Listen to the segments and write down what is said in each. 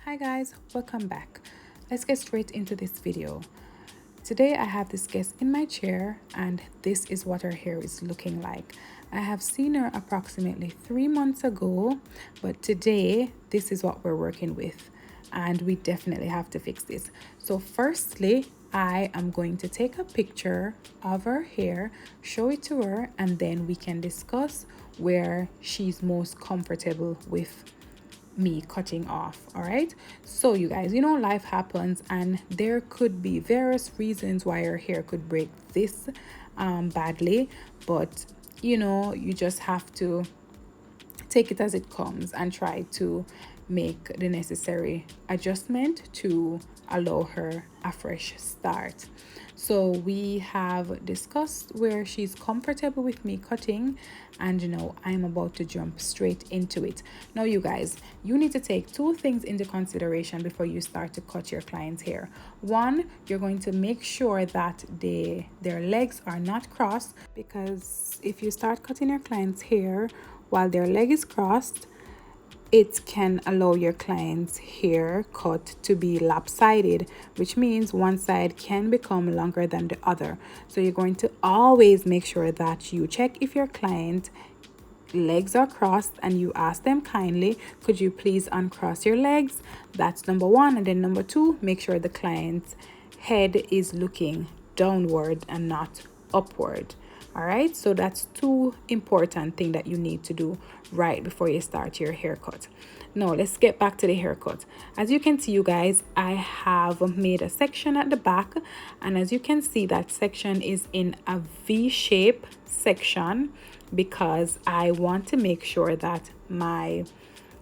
Hi guys, welcome back. Let's get straight into this video. Today I have this guest in my chair and this is what her hair is looking like. I have seen her approximately 3 months ago, but today this is what we're working with and we definitely have to fix this. So firstly, I am going to take a picture of her hair, show it to her, and then we can discuss where she's most comfortable with me cutting off. All right, so you guys, life happens and there could be various reasons why your hair could break this badly, but you just have to take it as it comes and try to make the necessary adjustment to allow her a fresh start. So we have discussed where she's comfortable with me cutting, and I'm about to jump straight into it. Now you guys, you need to take two things into consideration before you start to cut your client's hair. One, you're going to make sure that their legs are not crossed, because if you start cutting your client's hair while their leg is crossed, it can allow your client's hair cut to be lopsided, which means one side can become longer than the other. So you're going to always make sure that you check if your client legs are crossed and you ask them kindly, could you please uncross your legs? That's number one. And then number two, make sure the client's head is looking downward and not upward. All right, so that's two important things that you need to do right before you start your haircut. Now let's get back to the haircut. As you can see, you guys, I have made a section at the back, and as you can see, that section is in a V-shape section because I want to make sure that my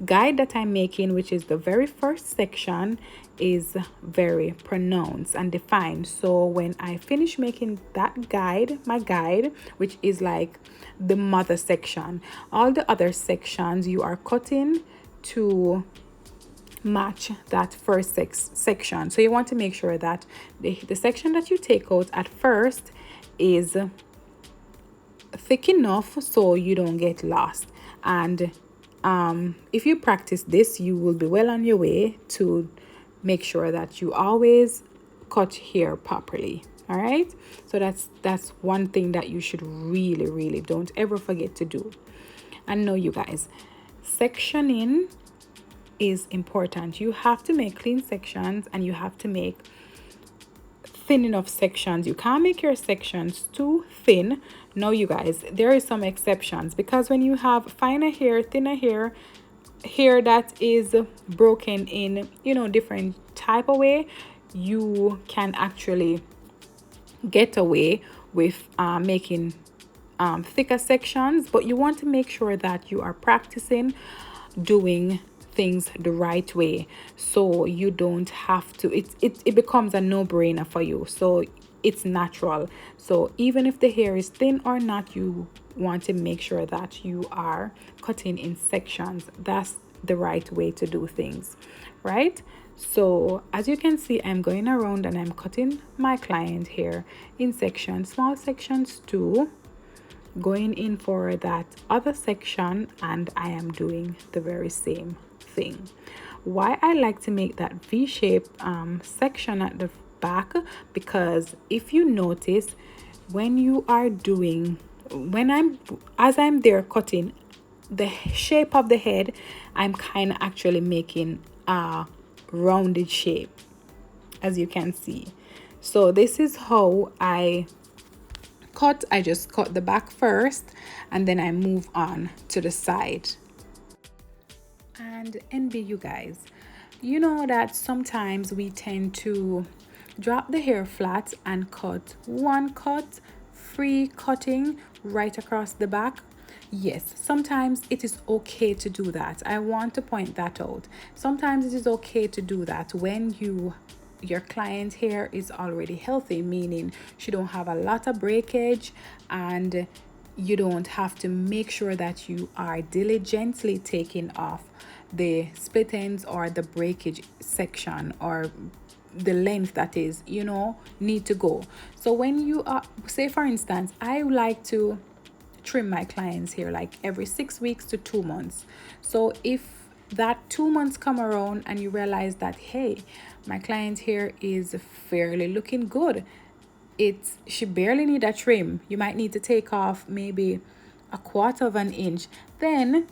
guide that I'm making, which is the very first section, is very pronounced and defined. So when I finish making that guide, my guide, which is like the mother section, all the other sections you are cutting to match that first section. So you want to make sure that the section that you take out at first is thick enough so you don't get lost. And if you practice this, you will be well on your way to make sure that you always cut hair properly. All right, so that's one thing that you should really don't ever forget to do. And now you guys, sectioning is important. You have to make clean sections and you have to make thin enough sections. You can't make your sections too thin. Now you guys, there is some exceptions, because when you have finer hair, thinner hair that is broken in different type of way, you can actually get away with making thicker sections, but you want to make sure that you are practicing doing things the right way, so you don't have to, it becomes a no-brainer for you, so it's natural. So even if the hair is thin or not, you want to make sure that you are cutting in sections. That's the right way to do things, right? So as you can see, I'm going around and I'm cutting my client hair in sections, small sections too, going in for that other section, and I am doing the very same thing. Why I like to make that V-shape section at the back, because if you notice, when you are doing, as I'm there cutting the shape of the head, I'm kind of actually making a rounded shape, as you can see. So this is how I cut. I just cut the back first and then I move on to the side. And envy, you guys, you know that sometimes we tend to drop the hair flat and cut one cut, free cutting right across the back. Yes, sometimes it is okay to do that. I want to point that out. Sometimes it is okay to do that when your client hair is already healthy, meaning she don't have a lot of breakage, and you don't have to make sure that you are diligently taking off the split ends or the breakage section or the length that is need to go. So when you are, say for instance, I like to trim my clients hair like every 6 weeks to 2 months. So if that 2 months come around and you realize that, hey, my client hair is fairly looking good. She barely need a trim. You might need to take off maybe a quarter of an inch. Then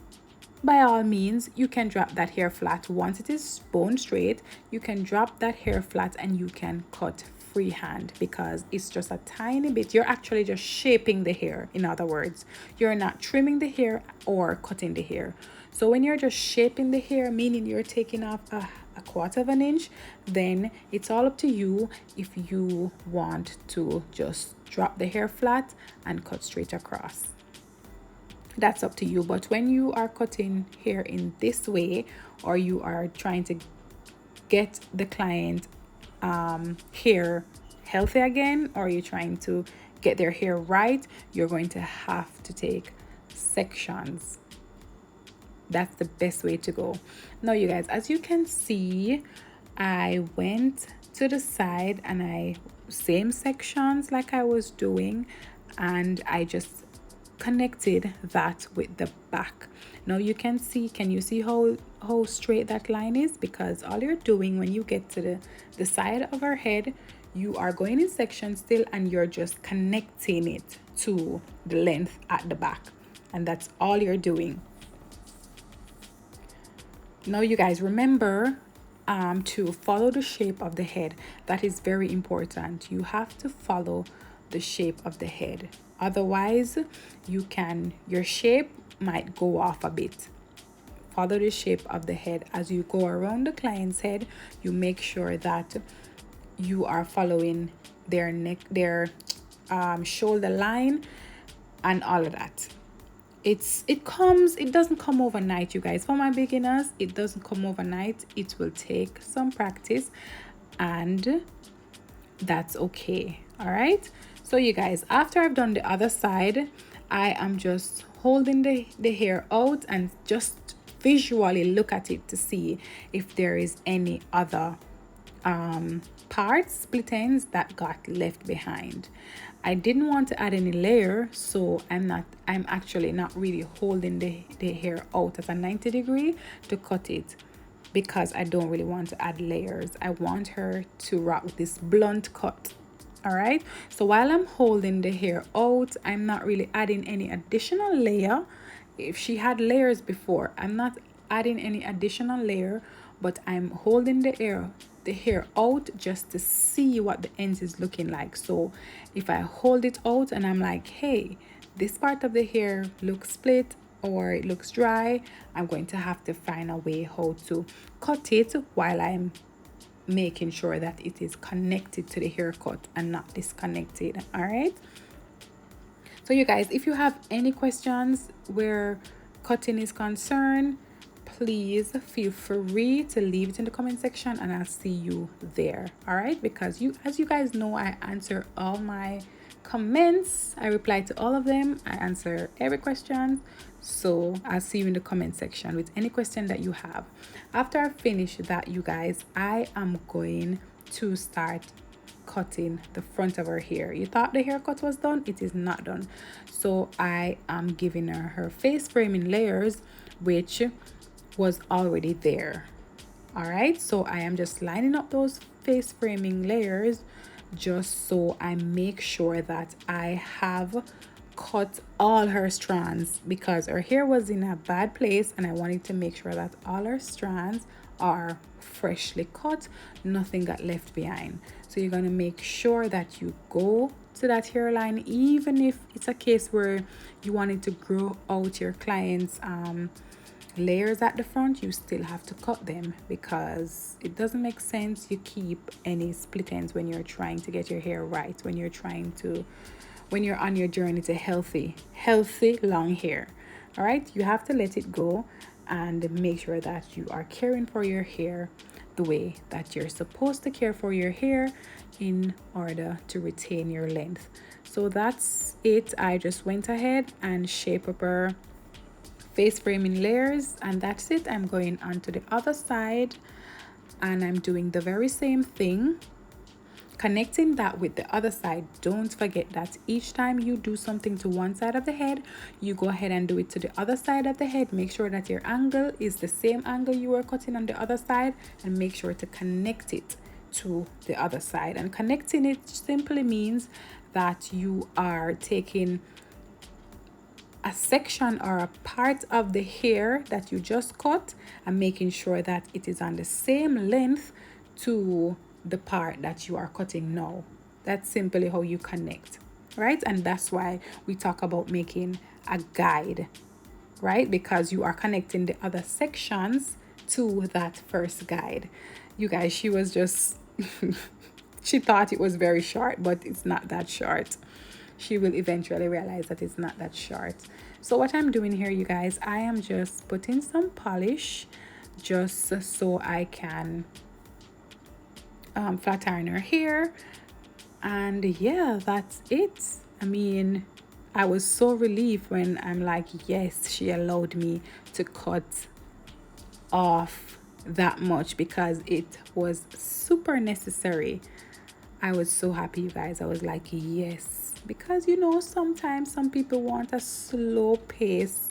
by all means, you can drop that hair flat. Once it is bone straight, you can drop that hair flat and you can cut freehand, because it's just a tiny bit. You're actually just shaping the hair. In other words, you're not trimming the hair or cutting the hair. So when you're just shaping the hair, meaning you're taking off a quarter of an inch, then it's all up to you if you want to just drop the hair flat and cut straight across. That's up to you. But when you are cutting hair in this way, or you are trying to get the client hair healthy again, or you're trying to get their hair right, you're going to have to take sections. That's the best way to go. Now you guys, as you can see, I went to the side and I same sections like I was doing, and I just connected that with the back. Now you can you see how straight that line is? Because all you're doing when you get to the side of her head, you are going in section still, and you're just connecting it to the length at the back, and that's all you're doing. Now you guys, remember to follow the shape of the head. That is very important. You have to follow the shape of the head, otherwise your shape might go off a bit. Follow the shape of the head as you go around the client's head. You make sure that you are following their neck, their shoulder line, and all of that. It doesn't come overnight, you guys. For my beginners, it doesn't come overnight. It will take some practice, and that's okay. All right, so you guys, after I've done the other side, I am just holding the hair out and just visually look at it to see if there is any other parts, split ends that got left behind. I didn't want to add any layer, so I'm actually not really holding the hair out at a 90 degree to cut it, because I don't really want to add layers. I want her to rock this blunt cut. All right, so while I'm holding the hair out, I'm not really adding any additional layer. If she had layers before, I'm not adding any additional layer, but I'm holding the hair out just to see what the ends is looking like. So if I hold it out and I'm like, hey, this part of the hair looks split or it looks dry, I'm going to have to find a way how to cut it while I'm making sure that it is connected to the haircut and not disconnected. All right, so you guys, if you have any questions where cutting is concerned, please feel free to leave it in the comment section and I'll see you there. All right, because as you guys know, I answer all my comments. I reply to all of them. I answer every question. So I'll see you in the comment section with any question that you have. After I finish that, you guys, I am going to start cutting the front of her hair. You thought the haircut was done? It is not done. So I am giving her face framing layers, which was already there. All right, so I am just lining up those face framing layers just so I make sure that I have cut all her strands, because her hair was in a bad place and I wanted to make sure that all her strands are freshly cut, nothing got left behind. So you're going to make sure that you go to that hairline, even if it's a case where you wanted to grow out your client's layers at the front, you still have to cut them, because it doesn't make sense you keep any split ends when you're trying to get your hair right, when you're on your journey to healthy long hair. All right, you have to let it go and make sure that you are caring for your hair the way that you're supposed to care for your hair in order to retain your length. So that's it. I just went ahead and shaped up her face framing layers, and that's it. I'm going on to the other side and I'm doing the very same thing, connecting that with the other side. Don't forget that each time you do something to one side of the head, you go ahead and do it to the other side of the head. Make sure that your angle is the same angle you were cutting on the other side, and make sure to connect it to the other side. And connecting it simply means that you are taking a section or a part of the hair that you just cut and making sure that it is on the same length to the part that you are cutting now. That's simply how you connect, right? And that's why we talk about making a guide, right? Because you are connecting the other sections to that first guide. You guys, she was just she thought it was very short, but it's not that short. She will eventually realize that it's not that short. So what I'm doing here, you guys, I am just putting some polish just so I can flat iron her hair. And yeah, that's it. I mean, I was so relieved when I'm like, yes, she allowed me to cut off that much because it was super necessary. I was so happy, you guys. I was like, yes, because you know, sometimes some people want a slow pace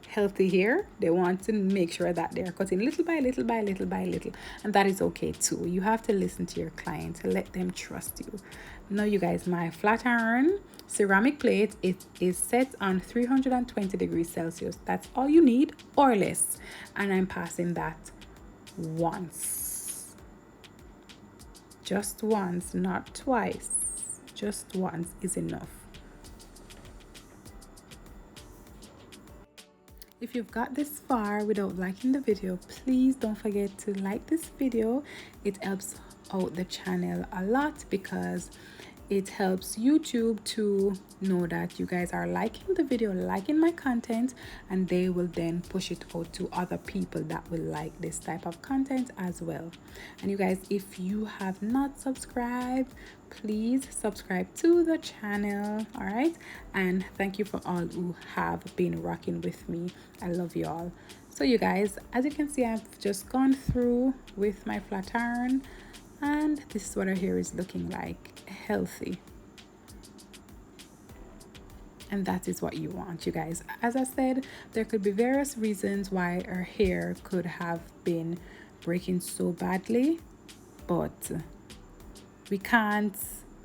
healthy hair. They want to make sure that they're cutting little by little by little by little, and that is okay too. You have to listen to your client to let them trust you. Now, you guys, my flat iron ceramic plate, it is set on 320 degrees Celsius. That's all you need or less, and I'm passing that once. Just once, not twice. Just once is enough. If you've got this far without liking the video, please don't forget to like this video. It helps out the channel a lot because it helps YouTube to know that you guys are liking the video, liking my content, and they will then push it out to other people that will like this type of content as well. And you guys, if you have not subscribed, please subscribe to the channel. All right, and thank you for all who have been rocking with me. I love you all. So you guys, as you can see, I've just gone through with my flat iron, and this is what our hair is looking like, healthy. And that is what you want, you guys. As I said, there could be various reasons why our hair could have been breaking so badly, but we can't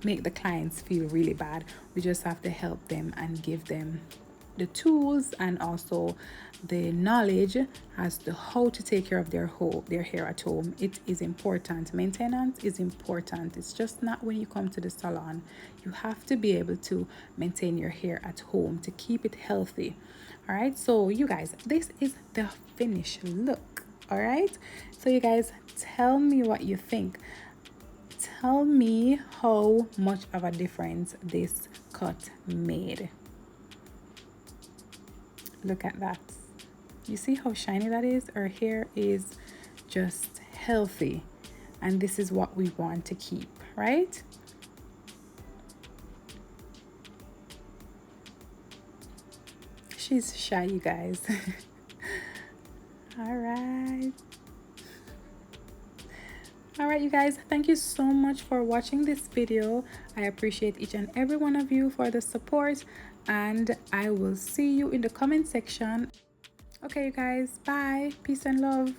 make the clients feel really bad. We just have to help them and give them the tools and also the knowledge as to how to take care of their hair at home. It is important. Maintenance is important. It's just not when you come to the salon. You have to be able to maintain your hair at home to keep it healthy. All right, so you guys, this is the finished look. All right, so you guys, tell me what you think. Tell me how much of a difference this cut made. Look at that. You see how shiny that is? Our hair is just healthy, and this is what we want to keep, right? She's shy, you guys. All right, you guys, thank you so much for watching this video. I appreciate each and every one of you for the support, and I will see you in the comment section. Okay, you guys, bye, peace and love.